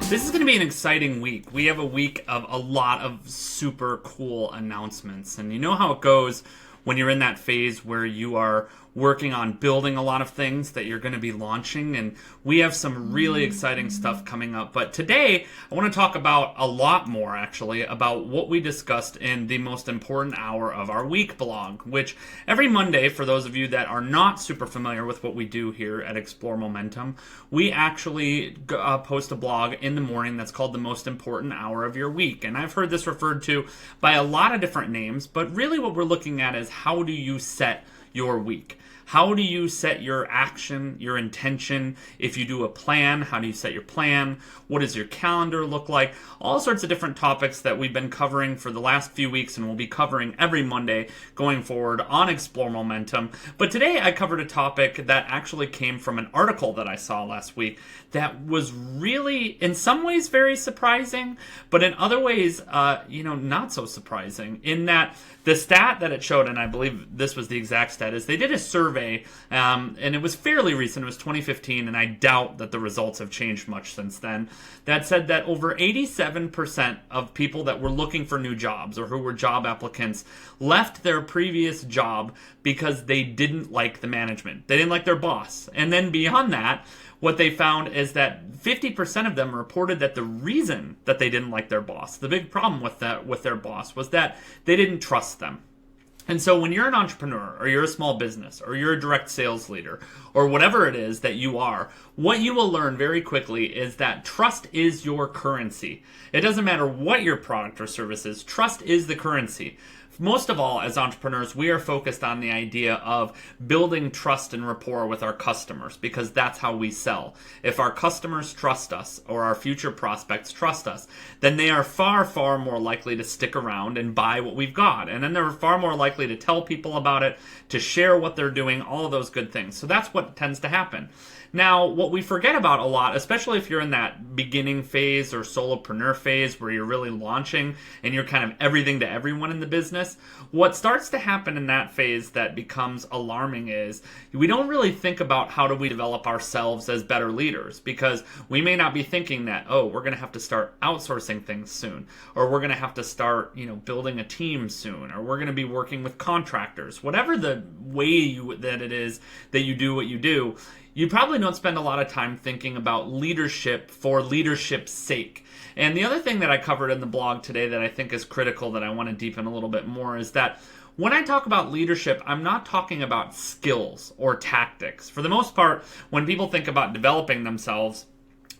This is going to be an exciting week. We have a week of a lot of super cool announcements. And you know how it goes when you're in that phase where you are working on building a lot of things that you're going to be launching. And we have some really exciting stuff coming up. But today, I want to talk about a lot more, actually, about what we discussed in the most important hour of our week blog, which every Monday, for those of you that are not super familiar with what we do here at Explore Momentum, we actually post a blog in the morning that's called the most important hour of your week. And I've heard this referred to by a lot of different names, but really what we're looking at is how do you set your week? How do you set your action, your intention? If you do a plan, how do you set your plan? What does your calendar look like? All sorts of different topics that we've been covering for the last few weeks and we'll be covering every Monday going forward on Explore Momentum. But today I covered a topic that actually came from an article that I saw last week that was really, in some ways, very surprising, but in other ways, not so surprising, in that the stat that it showed, and I believe this was the exact stat, is they did a survey, and it was fairly recent, it was 2015, and I doubt that the results have changed much since then, that said that over 87% of people that were looking for new jobs, or who were job applicants, left their previous job because they didn't like the management. They didn't like their boss. And then beyond that, what they found is that 50% of them reported that the reason that they didn't like their boss, the big problem with their boss, was that they didn't trust them. And so when you're an entrepreneur, or you're a small business, or you're a direct sales leader, or whatever it is that you are, what you will learn very quickly is that trust is your currency. It doesn't matter what your product or service is, trust is the currency. Most of all, as entrepreneurs, we are focused on the idea of building trust and rapport with our customers because that's how we sell. If our customers trust us or our future prospects trust us, then they are far, far more likely to stick around and buy what we've got. And then they're far more likely to tell people about it, to share what they're doing, all of those good things. So that's what tends to happen. Now, what we forget about a lot, especially if you're in that beginning phase or solopreneur phase where you're really launching and you're kind of everything to everyone in the business, what starts to happen in that phase that becomes alarming is we don't really think about how do we develop ourselves as better leaders, because we may not be thinking that, oh, we're going to have to start outsourcing things soon, or we're going to have to start, building a team soon, or we're going to be working with contractors. Whatever the way that it is that you do what you do, you probably don't spend a lot of time thinking about leadership for leadership's sake. And the other thing that I covered in the blog today that I think is critical that I want to deepen a little bit more is that when I talk about leadership, I'm not talking about skills or tactics. For the most part, when people think about developing themselves,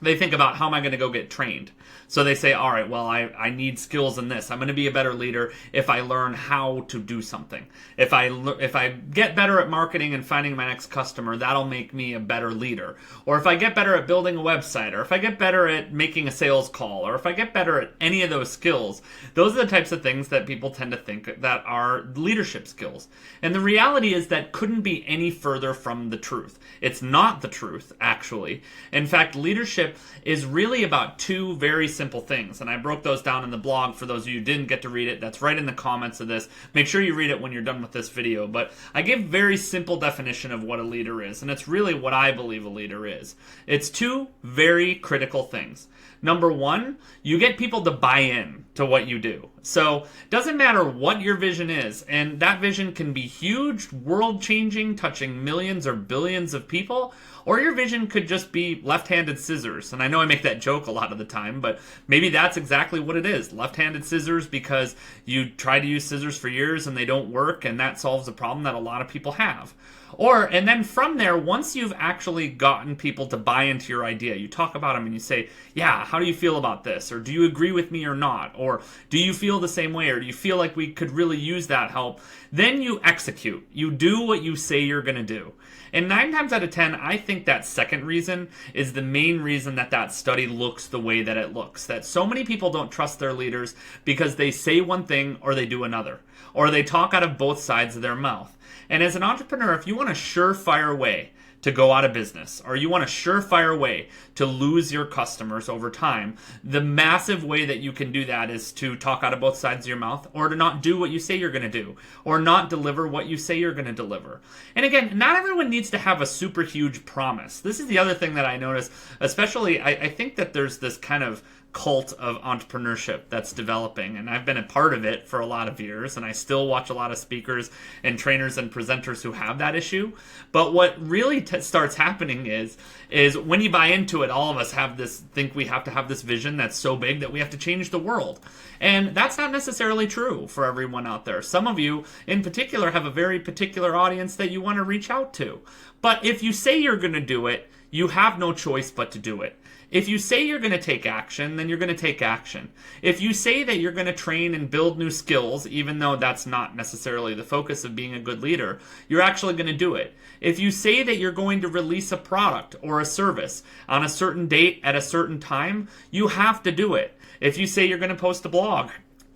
they think about how am I going to go get trained. So they say, all right, well, I need skills in this. I'm going to be a better leader if I learn how to do something. If I get better at marketing and finding my next customer, that'll make me a better leader. Or if I get better at building a website, or if I get better at making a sales call, or if I get better at any of those skills, those are the types of things that people tend to think that are leadership skills. And the reality is that couldn't be any further from the truth. It's not the truth, actually. In fact, leadership is really about two very simple things, and I broke those down in the blog for those of you who didn't get to read it. That's right in the comments of this. Make sure you read it when you're done with this video, but I give very simple definition of what a leader is, and it's really what I believe a leader is. It's two very critical things. Number one, you get people to buy in to what you do. So it doesn't matter what your vision is, and that vision can be huge, world-changing, touching millions or billions of people, or your vision could just be left-handed scissors. And I know I make that joke a lot of the time, but maybe that's exactly what it is. Left-handed scissors because you try to use scissors for years and they don't work, and that solves a problem that a lot of people have. And then from there, once you've actually gotten people to buy into your idea, you talk about them and you say, yeah, how do you feel about this? Or do you agree with me or not? Or do you feel the same way? Or do you feel like we could really use that help? Then you execute. You do what you say you're going to do. And 9 times out of 10, I think that second reason is the main reason that study looks the way that it looks. That so many people don't trust their leaders because they say one thing or they do another. Or they talk out of both sides of their mouth. And as an entrepreneur, if you want a surefire way to go out of business, or you want a surefire way to lose your customers over time, the massive way that you can do that is to talk out of both sides of your mouth, or to not do what you say you're going to do, or not deliver what you say you're going to deliver. And again, not everyone needs to have a super huge promise. This is the other thing that I notice, especially I think that there's this kind of cult of entrepreneurship that's developing, and I've been a part of it for a lot of years, and I still watch a lot of speakers and trainers and presenters who have that issue. But what really starts happening is when you buy into it, all of us think we have to have this vision that's so big that we have to change the world. And that's not necessarily true for everyone out there. Some of you in particular have a very particular audience that you want to reach out to. But if you say you're going to do it, you have no choice but to do it. If you say you're going to take action, then you're going to take action. If you say that you're going to train and build new skills, even though that's not necessarily the focus of being a good leader, you're actually going to do it. If you say that you're going to release a product or a service on a certain date at a certain time, you have to do it. If you say you're going to post a blog,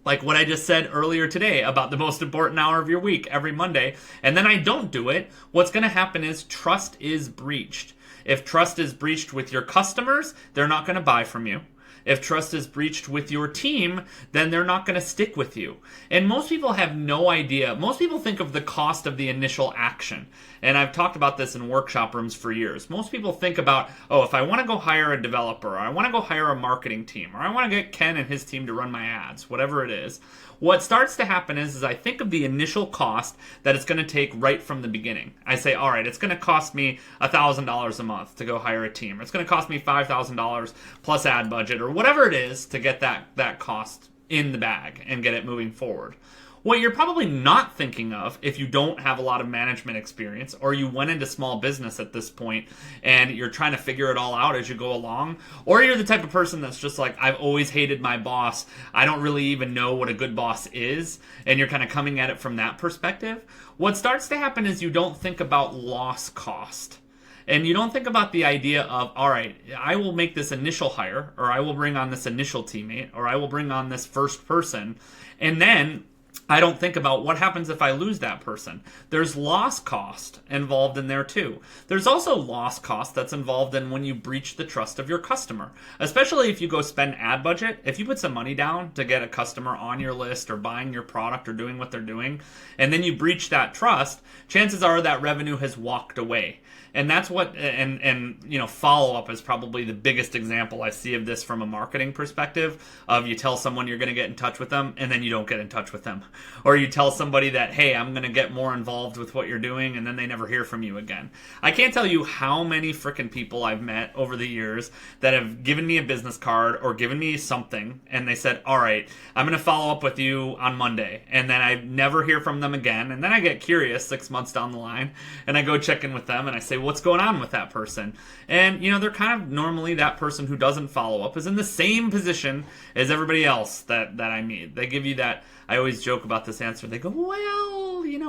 like what I just said earlier today about the most important hour of your week every Monday, and then I don't do it, what's going to happen is trust is breached. If trust is breached with your customers, they're not going to buy from you. If trust is breached with your team, then they're not going to stick with you. And most people have no idea. Most people think of the cost of the initial action. And I've talked about this in workshop rooms for years. Most people think about, if I want to go hire a developer, or I want to go hire a marketing team, or I want to get Ken and his team to run my ads, whatever it is. What starts to happen is I think of the initial cost that it's going to take right from the beginning. I say, all right, it's going to cost me $1,000 a month to go hire a team. Or it's going to cost me $5,000 plus ad budget, or whatever it is to get that cost in the bag and get it moving forward. What you're probably not thinking of, if you don't have a lot of management experience, or you went into small business at this point and you're trying to figure it all out as you go along, or you're the type of person that's just like, I've always hated my boss, I don't really even know what a good boss is, and you're kind of coming at it from that perspective, what starts to happen is you don't think about loss cost. And you don't think about the idea of, all right, I will make this initial hire, or I will bring on this initial teammate, or I will bring on this first person, and then I don't think about what happens if I lose that person. There's loss cost involved in there too. There's also loss cost that's involved in when you breach the trust of your customer, especially if you go spend ad budget. If you put some money down to get a customer on your list or buying your product or doing what they're doing, and then you breach that trust, chances are that revenue has walked away. And that's what, and follow-up is probably the biggest example I see of this from a marketing perspective, of you tell someone you're going to get in touch with them, and then you don't get in touch with them. Or you tell somebody that, hey, I'm going to get more involved with what you're doing, and then they never hear from you again. I can't tell you how many frickin' people I've met over the years that have given me a business card or given me something, and they said, all right, I'm going to follow up with you on Monday. And then I never hear from them again, and then I get curious 6 months down the line, and I go check in with them, and I say, what's going on with that person? And they're kind of, normally that person who doesn't follow up is in the same position as everybody else that I meet. They give you that, I always joke about this answer, they go, well,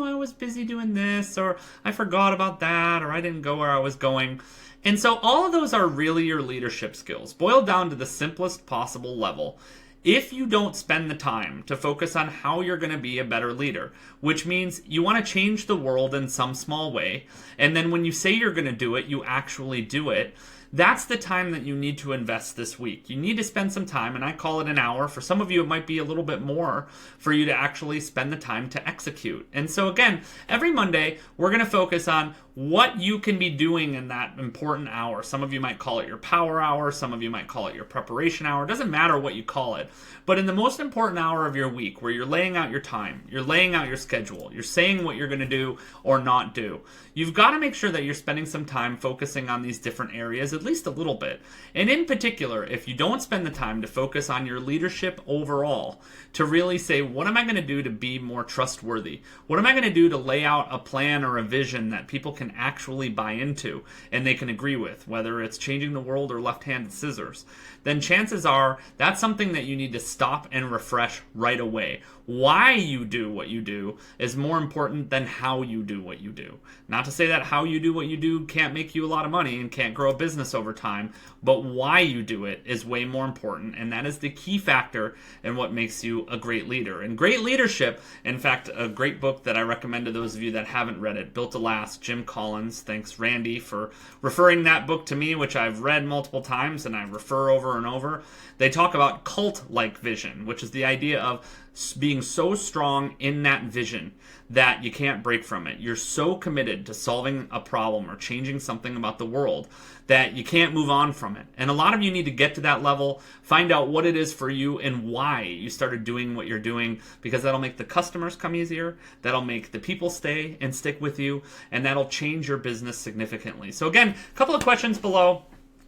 I was busy doing this, or I forgot about that, or I didn't go where I was going. And so all of those are really your leadership skills, boiled down to the simplest possible level. If you don't spend the time to focus on how you're going to be a better leader, which means you want to change the world in some small way, and then when you say you're going to do it, you actually do it, that's the time that you need to invest this week. You need to spend some time, and I call it an hour. For some of you, it might be a little bit more for you to actually spend the time to execute. And so again, every Monday, we're going to focus on what you can be doing in that important hour. Some of you might call it your power hour. Some of you might call it your preparation hour. It doesn't matter what you call it. But in the most important hour of your week, where you're laying out your time, you're laying out your schedule, you're saying what you're going to do or not do, you've got to make sure that you're spending some time focusing on these different areas, at least a little bit. And in particular, if you don't spend the time to focus on your leadership overall, to really say, what am I going to do to be more trustworthy? What am I going to do to lay out a plan or a vision that people can actually buy into and they can agree with, whether it's changing the world or left-handed scissors? Then chances are that's something that you need to stop and refresh right away. why you do what you do is more important than how you do what you do. Not to say that how you do what you do can't make you a lot of money and can't grow a business over time, but why you do it is way more important, and that is the key factor in what makes you a great leader. And great leadership, in fact, a great book that I recommend to those of you that haven't read it, Built to Last, Jim Collins. Thanks, Randy, for referring that book to me, which I've read multiple times and I refer over and over. They talk about cult-like vision, which is the idea of being so strong in that vision that you can't break from it. You're so committed to solving a problem or changing something about the world that you can't move on from it. And a lot of you need to get to that level, find out what it is for you and why you started doing what you're doing, because that'll make the customers come easier, that'll make the people stay and stick with you, and that'll change your business significantly. So again, a couple of questions below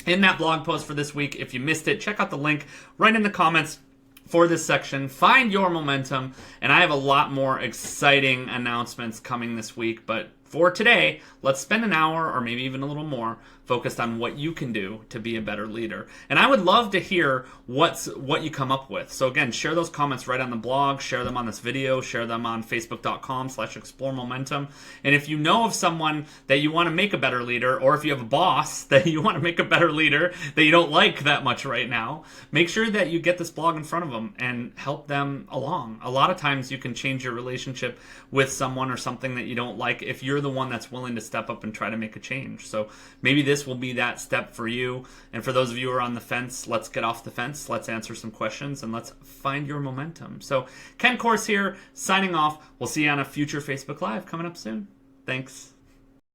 in that blog post for this week. If you missed it, check out the link right in the comments for this section. Find your momentum, and I have a lot more exciting announcements coming this week, but for today, let's spend an hour or maybe even a little more focused on what you can do to be a better leader. And I would love to hear what you come up with. So again, share those comments right on the blog, share them on this video, share them on facebook.com/explore momentum. And if you know of someone that you want to make a better leader, or if you have a boss that you want to make a better leader that you don't like that much right now, make sure that you get this blog in front of them and help them along. A lot of times you can change your relationship with someone or something that you don't like if you're the one that's willing to step up and try to make a change. So maybe this will be that step for you. And for those of you who are on the fence, let's get off the fence, let's answer some questions, and let's find your momentum. So Ken Kors here, signing off. We'll see you on a future Facebook Live coming up soon. Thanks.